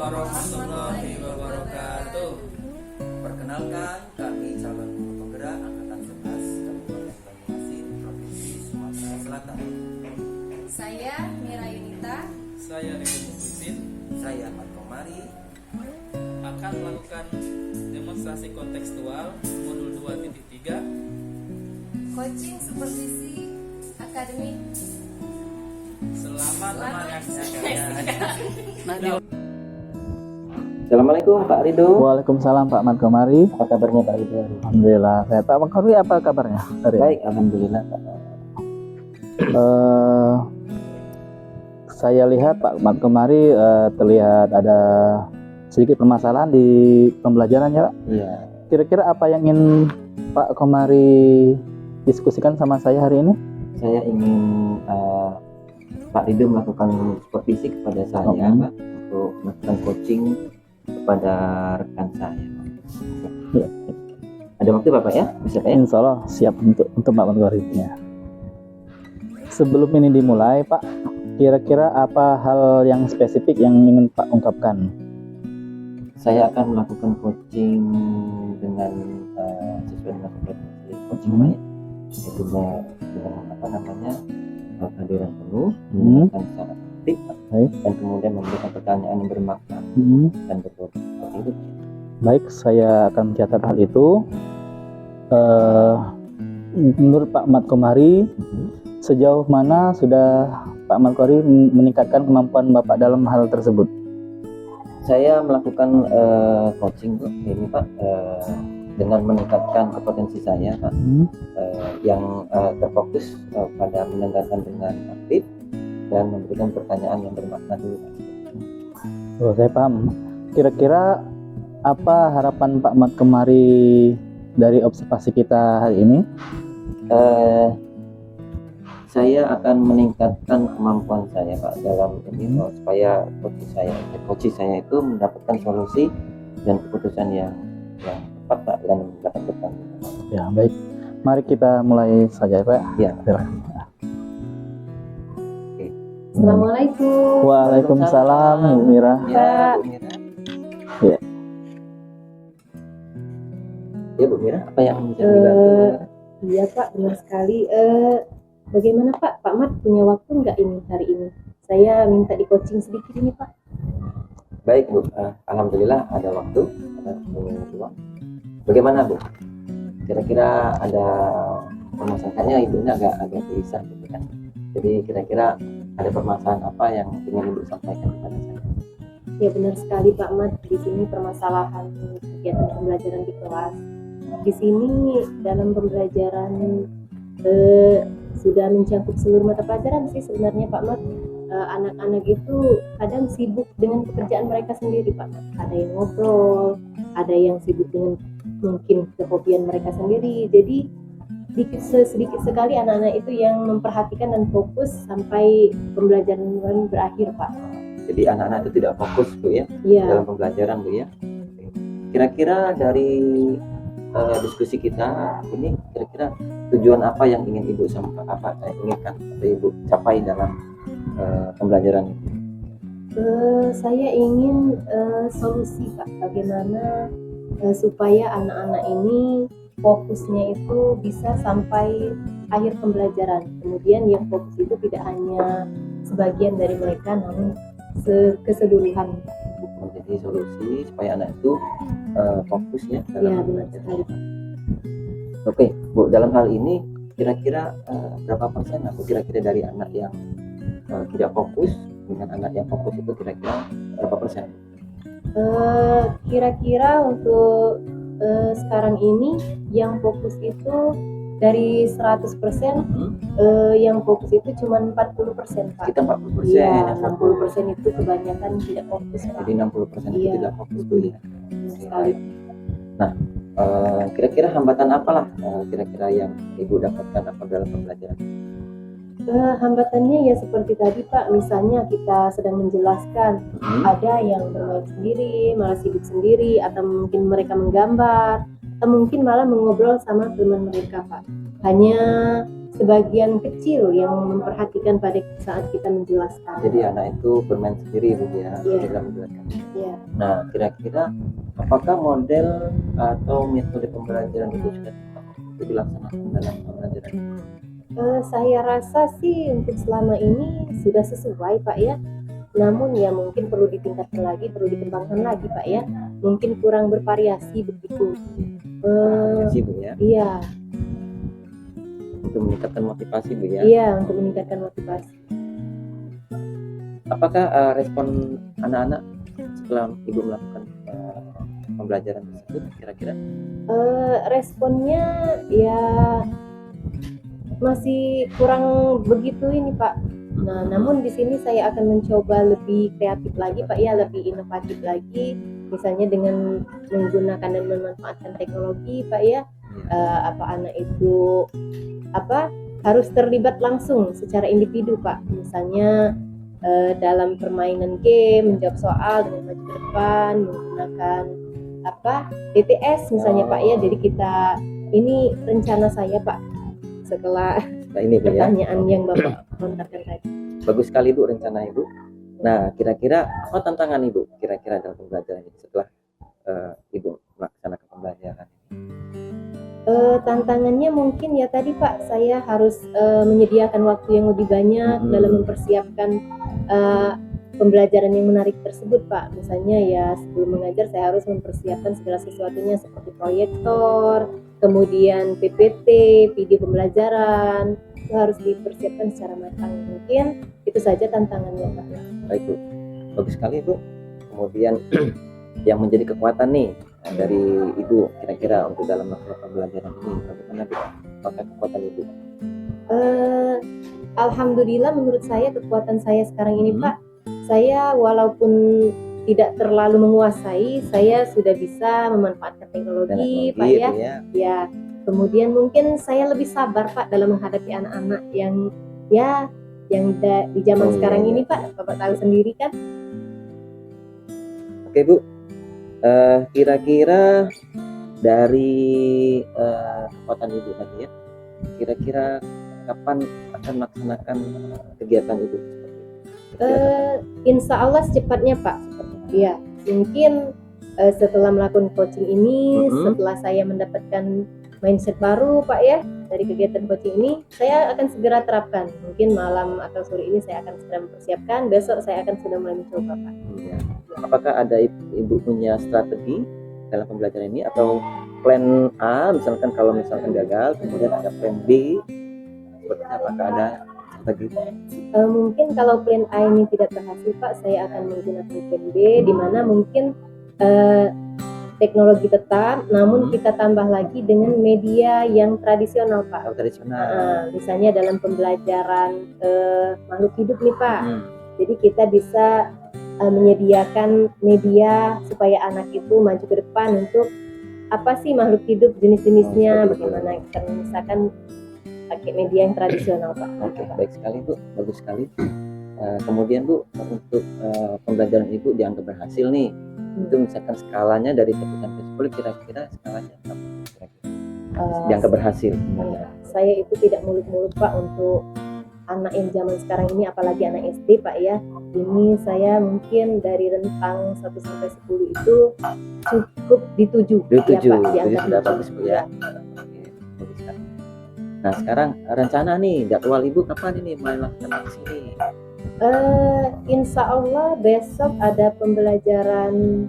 warahmatullahi wabarakatuh. Perkenalkan, kami calon guru penggerak Angkatan 11 Kabupaten Banyuasin, Provinsi Sumatera Selatan. Saya Mira Yunita. Saya Ridho Muklisin Saya Ahmad Komari. akan melakukan demonstrasi kontekstual modul 2.3 Coaching Supervisi Akademik. Selamat menyaksikan. Assalamualaikum Pak Ridho. Waalaikumsalam Pak Ahmad Komari. Apa kabarnya Pak Ridho? Alhamdulillah. Saya Pak Ahmad Komari, apa kabarnya? Baik, alhamdulillah Pak. Saya lihat Pak Ahmad Komari terlihat ada sedikit permasalahan di pembelajarannya Pak. Iya. Kira-kira apa yang ingin Pak Komari diskusikan sama saya hari ini? Saya ingin Pak Ridho melakukan supervisi kepada saya Pak, untuk melakukan coaching kepada rekan saya. Ya. Ada waktu Bapak ya? Bisa Pak ya? Insya Allah siap untuk Pak Ahmad Komari. Ya. Sebelum ini dimulai Pak, kira-kira apa hal yang spesifik yang ingin Pak ungkapkan? Saya akan melakukan coaching dengan sesuai dengan supervisi coaching Pak ya. Yaitu dengan apa namanya, kehadiran penuh, menggunakan secara aktif, Baik. dan kemudian memberikan pertanyaan yang bermakna dan betul. Seperti itu. Baik, saya akan mencatat hal itu. Menurut Pak Ahmad Komari, sejauh mana sudah Pak Ahmad Komari meningkatkan kemampuan Bapak dalam hal tersebut? Saya melakukan coaching ini Pak, dengan meningkatkan kompetensi saya Pak, yang terfokus pada mendengarkan dengan aktif dan memberikan pertanyaan yang bermakna dulu Pak. Oh, saya paham. Kira-kira apa harapan Pak Ahmad Komari dari observasi kita hari ini? Saya akan meningkatkan kemampuan saya Pak dalam ini supaya coach saya itu mendapatkan solusi dan keputusan yang tepat Pak, dan dapat bertanggung jawab. Ya, baik. Mari kita mulai saja Pak. Ya. Assalamualaikum. Waalaikumsalam Bu Mira. Ya, Bu Mira. Ya. Ya Bu Mira, apa yang bisa dibantu? Iya Pak, benar sekali. Bagaimana Pak? Pak Mat punya waktu nggak ini hari ini? Saya minta di coaching sedikit ini Pak. Baik Bu, alhamdulillah ada waktu, ada ruang. Bagaimana Bu? Kira-kira ada permasalahannya, ibunya agak gelisah gitu kan. Jadi kira-kira ada permasalahan apa yang ingin Ibu sampaikan kepada saya? Ya benar sekali Pak Mat. Di sini permasalahan kegiatan pembelajaran di kelas. Di sini dalam pembelajaran sudah mencakup seluruh mata pelajaran sih sebenarnya Pak Mat. Anak-anak itu kadang sibuk dengan pekerjaan mereka sendiri Pak Mat. Ada yang ngobrol, ada yang sibuk dengan mungkin kehobian mereka sendiri. Jadi sedikit sekali anak-anak itu yang memperhatikan dan fokus sampai pembelajaran berakhir Pak. Jadi anak-anak itu tidak fokus Bu ya, Iya. dalam pembelajaran Bu ya. Kira-kira dari diskusi kita ini, kira-kira tujuan apa yang ingin Ibu inginkan atau Ibu capai dalam pembelajaran ini? Saya ingin solusi Pak, bagaimana supaya anak-anak ini fokusnya itu bisa sampai akhir pembelajaran. Kemudian yang fokus itu tidak hanya sebagian dari mereka, namun keseluruhan. Menjadi solusi supaya anak itu fokus ya Ya dalam benar pembelajaran. sekali Pak. Oke Bu, dalam hal ini kira-kira berapa persen Bu kira-kira dari anak yang tidak fokus dengan anak yang fokus itu kira-kira berapa persen? Kira-kira untuk sekarang ini yang fokus itu dari 100%, yang fokus itu cuma 40% Pak. Kita 40%. Iya, 60% itu kebanyakan tidak fokus Pak. Jadi 60% itu Iya. tidak fokus Bu ya. Benar sekali. Kira-kira hambatan apalah kira-kira yang Ibu dapatkan apa dalam pembelajaran? Hambatannya ya seperti tadi Pak, misalnya kita sedang menjelaskan, ada yang bermain sendiri, malah sibuk sendiri, atau mungkin mereka menggambar, atau mungkin malah mengobrol sama teman mereka Pak. hanya sebagian kecil yang memperhatikan pada saat kita menjelaskan. Jadi anak itu bermain sendiri Bu ya, Iya. dalam menjelaskan. Ya. Nah, kira-kira apakah model atau metode pembelajaran itu sudah tepat untuk dilaksanakan dalam pembelajaran? Saya rasa sih untuk selama ini sudah sesuai Pak ya. Namun ya mungkin perlu ditingkatkan lagi, perlu dikembangkan lagi Pak ya. Mungkin kurang bervariasi begitu. Sih Bu ya, Iya, untuk meningkatkan motivasi Bu ya. iya untuk meningkatkan motivasi. Apakah respon anak-anak setelah Ibu melakukan pembelajaran tersebut kira-kira? Responnya ya masih kurang begitu ini Pak. Nah, namun di sini saya akan mencoba lebih kreatif lagi Pak ya, lebih inovatif lagi, misalnya dengan menggunakan dan memanfaatkan teknologi Pak ya. Apa anak itu harus terlibat langsung secara individu Pak. Misalnya dalam permainan game, menjawab soal dengan maju ke depan, menggunakan TTS misalnya Pak ya. Jadi kita ini rencana saya Pak setelah Nah ini Bu ya, pertanyaan yang Bapak lontarkan tadi. bagus sekali Bu rencana Ibu. Nah, kira-kira apa tantangan Ibu kira-kira dalam pembelajaran ini setelah Ibu melaksanakan pembelajaran? Tantangannya mungkin ya tadi Pak, saya harus menyediakan waktu yang lebih banyak dalam mempersiapkan pembelajaran yang menarik tersebut Pak. Misalnya ya sebelum mengajar saya harus mempersiapkan segala sesuatunya seperti proyektor, kemudian PPT, video pembelajaran, itu harus dipersiapkan secara matang. Mungkin itu saja tantangannya Pak. Baik Bu, bagus sekali Bu. Kemudian yang menjadi kekuatan nih dari Ibu kira-kira untuk dalam melakukan pembelajaran ini bagaimana Bu? Apakah kekuatan Ibu? Alhamdulillah menurut saya kekuatan saya sekarang ini Pak, saya walaupun tidak terlalu menguasai, saya sudah bisa memanfaatkan teknologi Pak ya. Bu, ya. Ya, kemudian mungkin saya lebih sabar Pak dalam menghadapi anak-anak yang di zaman Oh, sekarang iya, ini iya. Pak, Bapak tahu sendiri kan. Oke Bu, kira-kira dari kekuatan Ibu tadi ya, kira-kira kapan akan melaksanakan kegiatan Ibu? Insya Allah secepatnya Pak. Iya, mungkin setelah melakukan coaching ini, setelah saya mendapatkan mindset baru Pak ya dari kegiatan coaching ini, saya akan segera terapkan. Mungkin malam atau sore ini saya akan segera mempersiapkan. Besok saya akan sudah mulai mencoba Pak. Ya. Apakah ada Ibu punya strategi dalam pembelajaran ini atau plan A misalkan kalau misalkan gagal, kemudian ada plan B, seperti apakah ada strategi? Mungkin kalau plan A ini tidak berhasil Pak, saya akan menggunakan plan B, di mana mungkin teknologi tetap, namun kita tambah lagi dengan media yang tradisional Pak. Atau tradisional? Misalnya dalam pembelajaran makhluk hidup nih Pak. Jadi kita bisa menyediakan media supaya anak itu maju ke depan untuk apa sih makhluk hidup jenis-jenisnya, bagaimana kita misalkan pakai media yang tradisional Pak. Oke, baik sekali Bu, bagus sekali. Kemudian Bu, untuk pembelajaran Ibu dianggap berhasil nih, itu misalkan skalanya dari 1 sampai 10 kira-kira skalanya apa kira-kira? Dianggap berhasil. Saya itu tidak muluk-muluk Pak untuk anak yang zaman sekarang ini, apalagi anak SD Pak ya. Ini saya mungkin dari rentang 1 sampai 10 itu cukup di 7 Di 7, ya Pak, di jadi angka sudah 7. bagus Bu ya. Oke, bagus sekali. Nah sekarang rencana nih, jadwal Ibu kapan ini mulai melakukan aksi ini? Insya Allah besok ada pembelajaran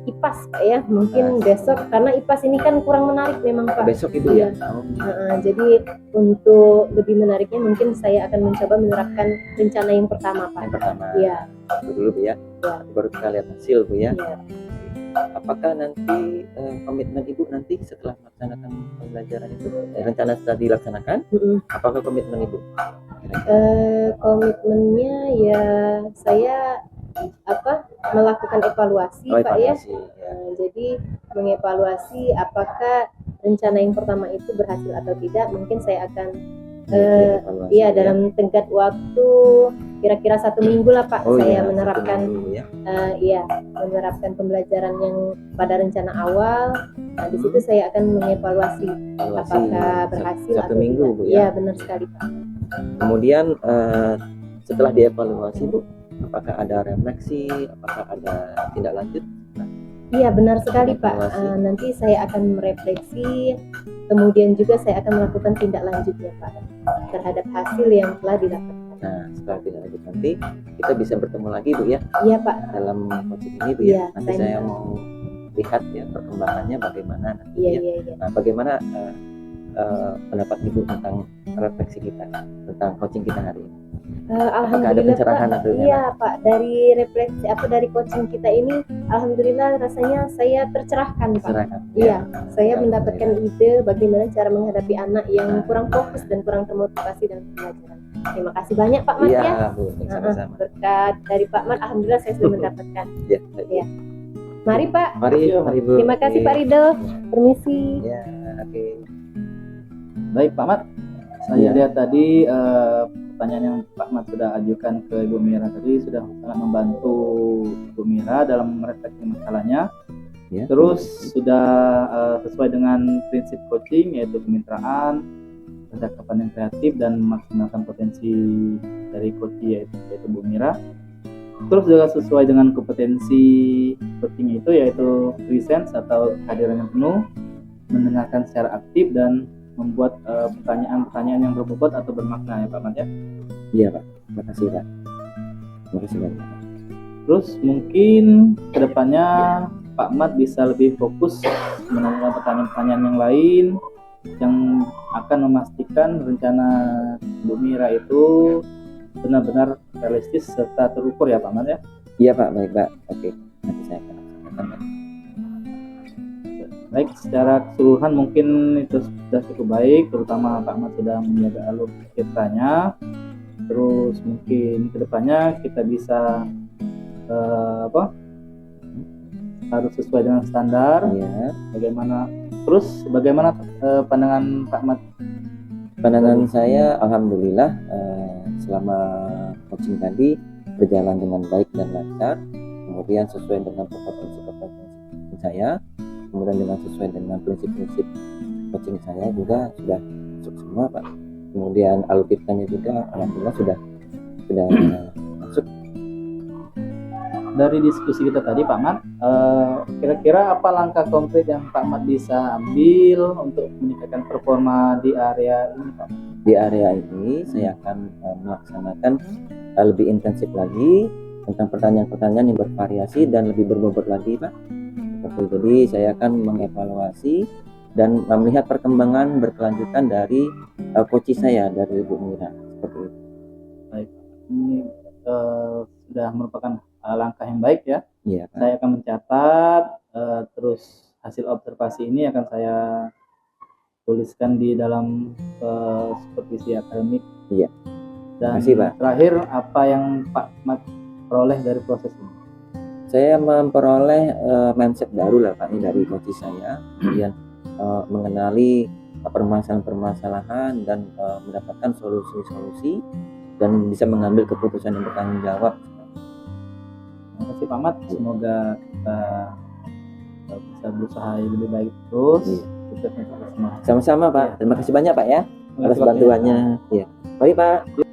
IPAS Pak ya. Mungkin besok, karena IPAS ini kan kurang menarik memang Pak. Besok Ibu ya? Jadi untuk lebih menariknya mungkin saya akan mencoba menerapkan rencana yang pertama Pak. Yang pertama. Iya. Itu dulu Bu ya. Baru kita lihat hasil Bu ya. Iya. Apakah nanti komitmen Ibu nanti setelah melaksanakan pembelajaran itu rencana setelah dilaksanakan, apakah komitmen Ibu? Komitmennya ya saya melakukan evaluasi Pak ya. Jadi mengevaluasi apakah rencana yang pertama itu berhasil atau tidak. Mungkin saya akan dalam tenggat waktu kira-kira 1 minggu lah Pak Oh saya iya, menerapkan 1 minggu ya. iya, menerapkan pembelajaran yang pada rencana awal. Nah, di situ saya akan mengevaluasi Evaluasi apakah berhasil satu atau minggu, tidak. Bu, Iya, ya. benar sekali Pak. Kemudian setelah dievaluasi Bu, apakah ada refleksi, apakah ada tindak lanjut? Iya, benar sekali Pak. Evaluasi. Nanti saya akan merefleksi, kemudian juga saya akan melakukan tindak lanjutnya Pak terhadap hasil yang telah didapatkan. Nah, setelah tindak lanjut nanti kita bisa bertemu lagi Bu ya Iya Pak. dalam coaching ini Bu Iya, ya. Nanti saya saya mau lihat ya perkembangannya bagaimana nanti Iya, ya. iya, iya. Nah, bagaimana pendapat Ibu tentang refleksi kita, tentang coaching kita hari ini? Apakah ada Alhamdulillah pencerahan Pak. atau Iya Pak, dari refleksi dari coaching kita ini, alhamdulillah rasanya saya tercerahkan Pak. Serahkan. Iya, saya Alhamdulillah. mendapatkan ide bagaimana cara menghadapi anak yang kurang fokus dan kurang termotivasi dalam pelajaran. Terima kasih banyak Pak Mat Iya ya. Bu, sama-sama. Berkat dari Pak Mat, alhamdulillah saya sudah mendapatkan. Ya, Iya. Mari Pak. mari Bu. Terima kasih Pak Ridho. Permisi. Ya, oke. Baik Pak Mat, saya Iya. lihat tadi pertanyaan yang Pak Mat sudah ajukan ke Ibu Mira tadi sudah sangat membantu Ibu Mira dalam merefleksi masalahnya. Ya. Terus sudah sesuai dengan prinsip coaching yaitu kemitraan, percakapan yang kreatif dan memaksimalkan potensi dari coach yaitu Bu Mira. Terus juga sesuai dengan kompetensi coaching itu yaitu presence atau kehadiran yang penuh, mendengarkan secara aktif dan membuat pertanyaan-pertanyaan yang berbobot atau bermakna ya Pak Mat ya. Iya Pak, terima kasih Pak. Terima kasih banyak. Terus mungkin kedepannya Pak Mat bisa lebih fokus menanyakan pertanyaan-pertanyaan yang lain yang akan memastikan rencana Bu Mira itu benar-benar realistis serta terukur ya Pak Mat ya. Iya Pak, baik Pak. Oke, nanti saya akan laksanakan Pak. Baik, secara keseluruhan mungkin itu sudah cukup baik, terutama Pak Mat sudah menjaga alur ceritanya. Terus mungkin kedepannya kita bisa harus sesuai dengan standar. Iya. Bagaimana pandangan Pak Mat? Pandangan saya, alhamdulillah selama coaching tadi berjalan dengan baik dan lancar. Kemudian sesuai dengan kompetensi saya. Kemudian dengan sesuai dengan prinsip-prinsip coaching saya juga sudah masuk semua Pak. Kemudian alur ceritanya juga alhamdulillah sudah masuk. Dari diskusi kita tadi Pak Mat, kira-kira apa langkah konkret yang Pak Mat bisa ambil untuk meningkatkan performa di area ini Pak Mat? Di area ini saya akan melaksanakan lebih intensif lagi tentang pertanyaan-pertanyaan yang bervariasi dan lebih berbobot lagi Pak. Jadi saya akan mengevaluasi dan melihat perkembangan berkelanjutan dari coach saya, dari Ibu Mira, seperti itu. Baik, ini sudah merupakan langkah yang baik ya. Iya Pak. Saya akan mencatat, terus hasil observasi ini akan saya tuliskan di dalam supervisi akademik. Iya. Dan Terima kasih, Pak. terakhir, apa yang Pak Mat peroleh dari proses ini? Saya memperoleh mindset baru lah Pak, ini dari coach saya, kemudian mengenali permasalahan-permasalahan dan mendapatkan solusi-solusi dan bisa mengambil keputusan yang bertanggung jawab. Terima kasih Pak Mat, semoga kita bisa berusaha lebih baik terus. Iya. Sukses untuk kita semua. Sama-sama Pak, terima kasih banyak Pak ya Terima atas kasih, Pak. bantuannya. Iya. Baik Pak.